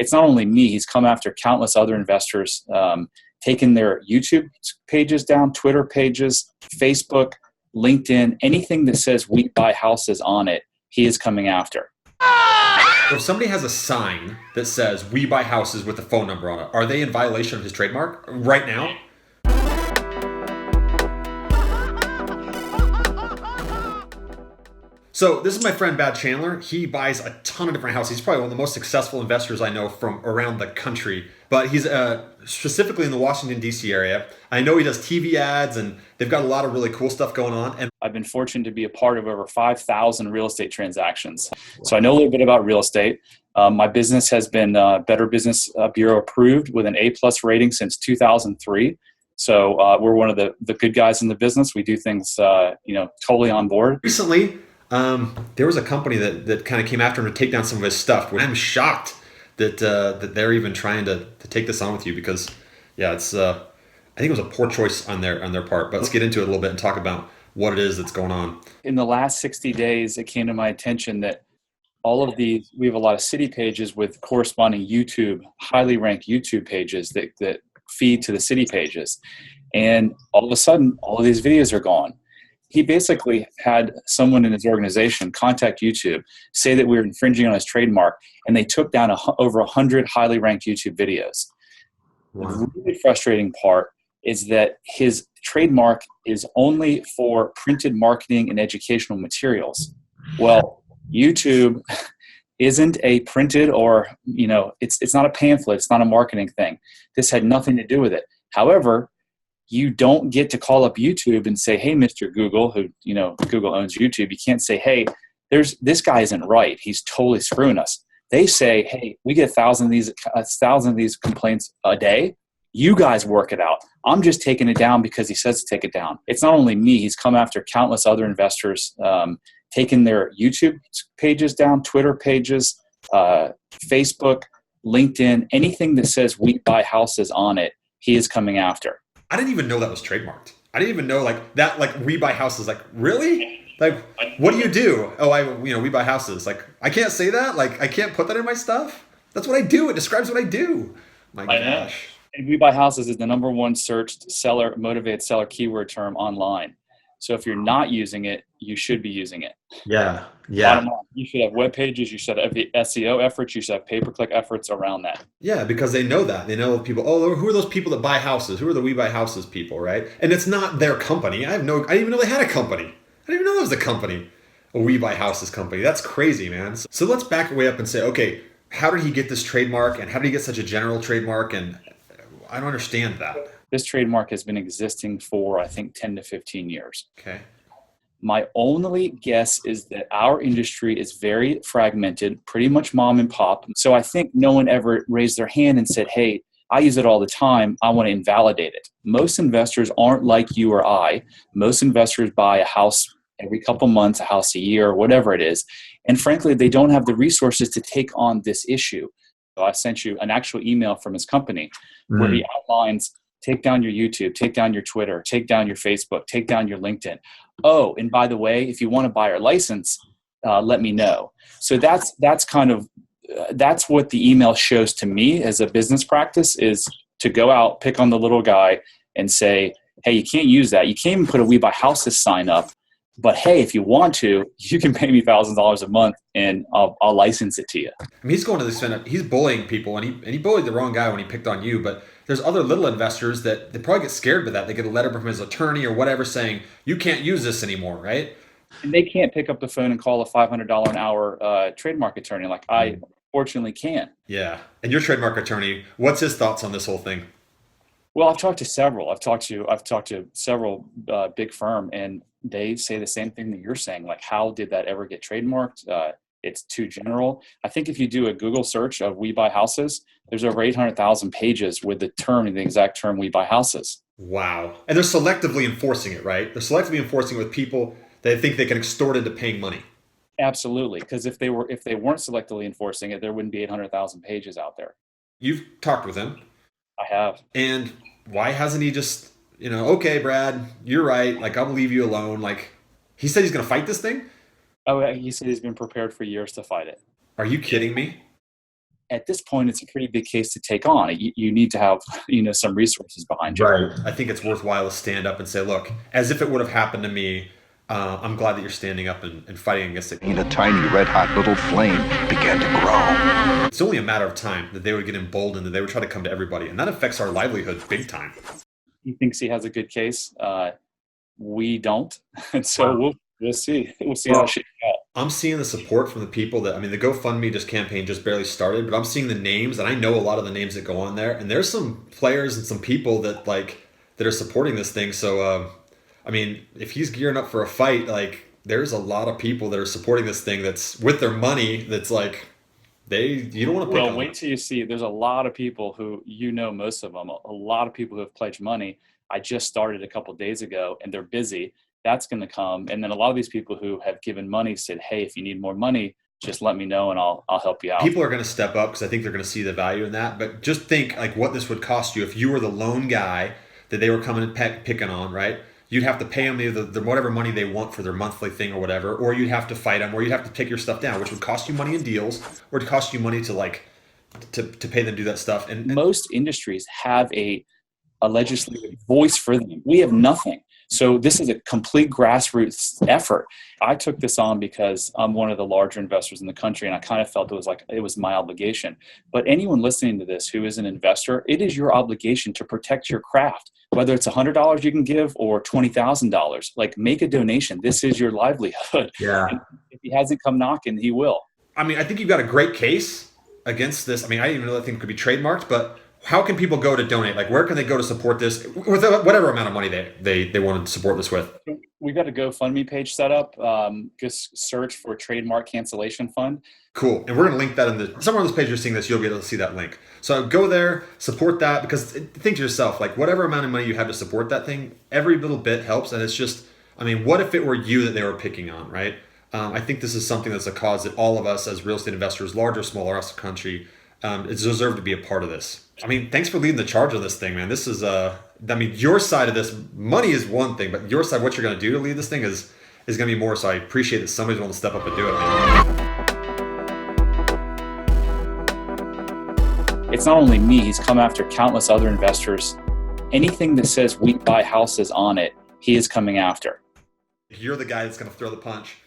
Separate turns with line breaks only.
It's not only me, he's come after countless other investors, taken their YouTube pages down, Twitter pages, Facebook, LinkedIn, anything that says we buy houses on it, he is coming after.
So if somebody has a sign that says we buy houses with a phone number on it, are they in violation of his trademark right now? So this is my friend Chandler. He buys a ton of different houses. He's probably one of the most successful investors I know from around the country. But he's specifically in the Washington, D.C. area. I know he does TV ads, and they've got a lot of really cool stuff going on. And
I've been fortunate to be a part of over 5,000 real estate transactions. So I know a little bit about real estate. My business has been Better Business Bureau approved with an A+ rating since 2003. So we're one of the good guys in the business. We do things, totally on board.
Recently, there was a company that kind of came after him to take down some of his stuff. I'm shocked that they're even trying to take this on with you because, yeah, it's I think it was a poor choice on their part. But let's get into it a little bit and talk about what it is that's going on.
In the last 60 days, it came to my attention that we have a lot of city pages with corresponding YouTube, highly ranked YouTube pages that feed to the city pages. And all of a sudden, all of these videos are gone. He basically had someone in his organization contact YouTube, say that we were infringing on his trademark, and they took down over 100 highly ranked YouTube videos. Wow. The really frustrating part is that his trademark is only for printed marketing and educational materials. Well, YouTube isn't a printed or, it's not a pamphlet. It's not a marketing thing. This had nothing to do with it. However, you don't get to call up YouTube and say, hey, Mr. Google, who, Google owns YouTube. You can't say, hey, this guy isn't right. He's totally screwing us. They say, hey, we get 1,000 of these complaints a day. You guys work it out. I'm just taking it down because he says to take it down. It's not only me. He's come after countless other investors, taken their YouTube pages down, Twitter pages, Facebook, LinkedIn, anything that says we buy houses on it, he is coming after.
I didn't even know that was trademarked. I didn't even know we buy houses. Like, really? Like, what do you do? Oh, we buy houses. Like, I can't say that. Like, I can't put that in my stuff. That's what I do. It describes what I do. My gosh.
And we buy houses is the number one searched motivated seller keyword term online. So if you're not using it, you should be using it.
Yeah.
You should have web pages. You should have SEO efforts. You should have pay-per-click efforts around that.
Yeah, because they know that. They know people, who are those people that buy houses? Who are the We Buy Houses people, right? And it's not their company. I didn't even know they had a company. I didn't even know there was a company, a We Buy Houses company. That's crazy, man. So let's back way up and say, okay, how did he get this trademark and how did he get such a general trademark? And I don't understand that.
This trademark has been existing for, I think, 10 to 15 years.
Okay.
My only guess is that our industry is very fragmented, pretty much mom and pop. So I think no one ever raised their hand and said, hey, I use it all the time. I want to invalidate it. Most investors aren't like you or I. Most investors buy a house every couple months, a house a year, whatever it is. And frankly, they don't have the resources to take on this issue. So I sent you an actual email from his company where he outlines, take down your YouTube, take down your Twitter, take down your Facebook, take down your LinkedIn. Oh, and by the way, if you want to buy our license, let me know. So that's what the email shows to me as a business practice, is to go out, pick on the little guy and say, hey, you can't use that. You can't even put a We Buy Houses sign up. But hey, if you want to, you can pay me $1,000 a month and I'll license it to you.
I mean, he's going to this, he's bullying people, and he bullied the wrong guy when he picked on you. But there's other little investors that they probably get scared by that. They get a letter from his attorney or whatever saying, you can't use this anymore, right?
And they can't pick up the phone and call a $500 an hour trademark attorney like I fortunately can.
Yeah. And your trademark attorney, what's his thoughts on this whole thing?
Well, I've talked to several. I've talked to several big firm, and they say the same thing that you're saying. Like, how did that ever get trademarked? It's too general. I think if you do a Google search of We Buy Houses, there's over 800,000 pages with the exact term We Buy Houses.
Wow. And they're selectively enforcing it, right? They're selectively enforcing it with people they think they can extort into paying money.
Absolutely. Because if they weren't selectively enforcing it, there wouldn't be 800,000 pages out there.
You've talked with him.
I have.
And why hasn't he just, okay, Brad, you're right. Like, I'll leave you alone. Like, he said he's going to fight this thing?
Oh, he said he's been prepared for years to fight it.
Are you kidding me?
at this point, it's a pretty big case to take on. You need to have, some resources behind you.
Right. I think it's worthwhile to stand up and say, look, as if it would have happened to me, I'm glad that you're standing up and fighting against it.
And a tiny red-hot little flame began to grow.
It's only a matter of time that they would get emboldened, that they would try to come to everybody. And that affects our livelihood big time.
He thinks he has a good case. We don't. And so we'll see. We'll see how it shakes out.
I'm seeing the support from the people that, the GoFundMe campaign just barely started, but I'm seeing the names, and I know a lot of the names that go on there. And there's some players and some people that are supporting this thing. So, if he's gearing up for a fight, there's a lot of people that are supporting this thing that's with their money. That's you don't want to pick on them.
Wait till you see. There's a lot of people who, most of them, a lot of people who have pledged money. I just started a couple of days ago, and they're busy. That's going to come. And then a lot of these people who have given money said, hey, if you need more money, just let me know and I'll help you out.
People are going to step up because I think they're going to see the value in that. But just think what this would cost you if you were the lone guy that they were coming and picking on, right? You'd have to pay them the whatever money they want for their monthly thing or whatever, or you'd have to fight them, or you'd have to take your stuff down, which would cost you money in deals, or to cost you money to to pay them to do that stuff. And
most industries have a legislative voice for them. We have nothing. So this is a complete grassroots effort. I took this on because I'm one of the larger investors in the country, and I kind of felt it was my obligation. But anyone listening to this who is an investor, it is your obligation to protect your craft. Whether it's $100 you can give or $20,000, make a donation. This is your livelihood.
Yeah.
And if he hasn't come knocking, he will.
I think you've got a great case against this. I didn't even know that thing could be trademarked, but how can people go to donate? Where can they go to support this with whatever amount of money they want to support this with?
We've got a GoFundMe page set up. Just search for Trademark Cancellation Fund.
Cool. And we're going to link that somewhere on this page you're seeing this, you'll be able to see that link. So go there, support that, because think to yourself, whatever amount of money you have to support that thing, every little bit helps. And it's just, what if it were you that they were picking on, right? I think this is something that's a cause that all of us as real estate investors, large or small, across the country, deserve to be a part of this. Thanks for leading the charge on this thing, man. This is, your side of this, money is one thing, but your side, what you're going to do to lead this thing is going to be more. So I appreciate that somebody's willing to step up and do it, man.
It's not only me, he's come after countless other investors. Anything that says we buy houses on it, he is coming after.
You're the guy that's going to throw the punch.